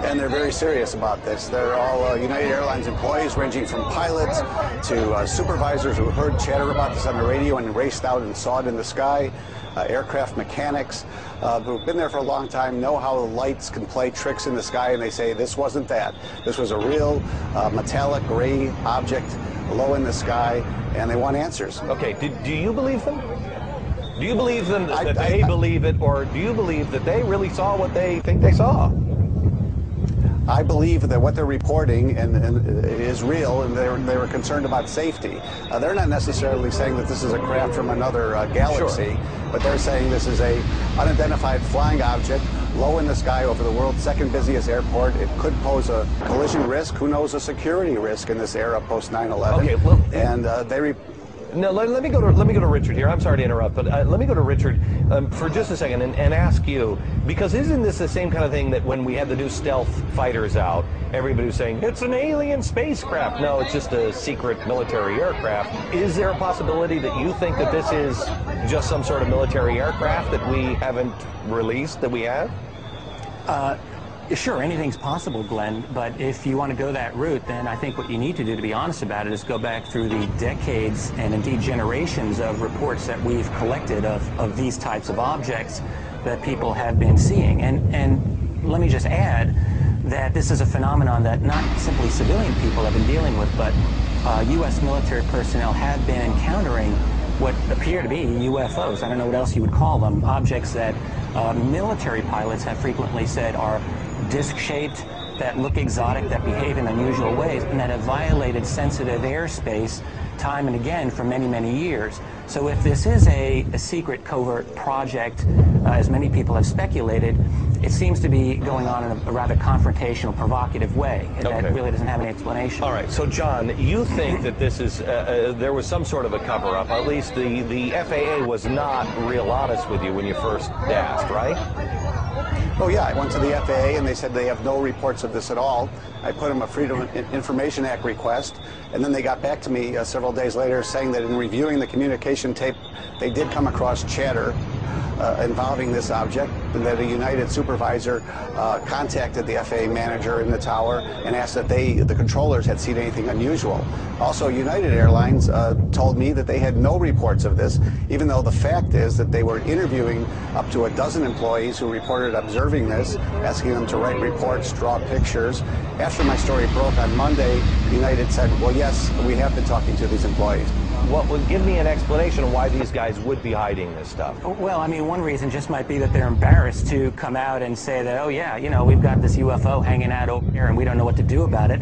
and they're very serious about this. They're all United Airlines employees, ranging from pilots to supervisors who heard chatter about this on the radio and raced out and saw it in the sky, aircraft mechanics who've been there for a long time, know how the lights can play tricks in the sky, and they say this wasn't that. This was a real metallic gray object low in the sky, and they want answers. Okay, do you believe them? Do you believe them that they believe it, or do you believe that they really saw what they think they saw? I believe that what they're reporting and is real, and they were concerned about safety. They're not necessarily saying that this is a craft from another galaxy, but they're saying this is a unidentified flying object low in the sky over the world's second busiest airport. It could pose a collision risk, who knows, a security risk in this era post 9/11. Okay, well, and No, let me go to Richard here. I'm sorry to interrupt, but let me go to Richard for just a second and ask you, because isn't this the same kind of thing that when we had the new stealth fighters out, everybody was saying it's an alien spacecraft? No, it's just a secret military aircraft. Is there a possibility that you think that this is just some sort of military aircraft that we haven't released, that we have? Sure, anything's possible, Glenn, but if you want to go that route, then I think what you need to do, to be honest about it, is go back through the decades and indeed generations of reports that we've collected of these types of objects that people have been seeing. And let me just add that this is a phenomenon that not simply civilian people have been dealing with, but U.S. military personnel have been encountering what appear to be UFOs. I don't know what else you would call them, objects that military pilots have frequently said are disc-shaped, that look exotic, that behave in unusual ways, and that have violated sensitive airspace time and again for many, many years. So if this is a secret covert project, as many people have speculated, it seems to be going on in a rather confrontational, provocative way. Okay. That really doesn't have any explanation. All right, so John, you think that this is, there was some sort of a cover-up. At least the FAA was not real honest with you when you first asked, right? Oh yeah, I went to the FAA and they said they have no reports of this at all. I put them a Freedom of Information Act request, and then they got back to me several days later saying that in reviewing the communication tape, they did come across chatter involving this object, and that a United supervisor contacted the FAA manager in the tower and asked that the controllers had seen anything unusual. Also, United Airlines told me that they had no reports of this, even though the fact is that they were interviewing up to a dozen employees who reported observing this, asking them to write reports, draw pictures. After my story broke on Monday, United said, well, yes, we have been talking to these employees. What would give me an explanation of why these guys would be hiding this stuff? Well, I mean, one reason just might be that they're embarrassed to come out and say that, oh yeah, you know, we've got this UFO hanging out over here and we don't know what to do about it.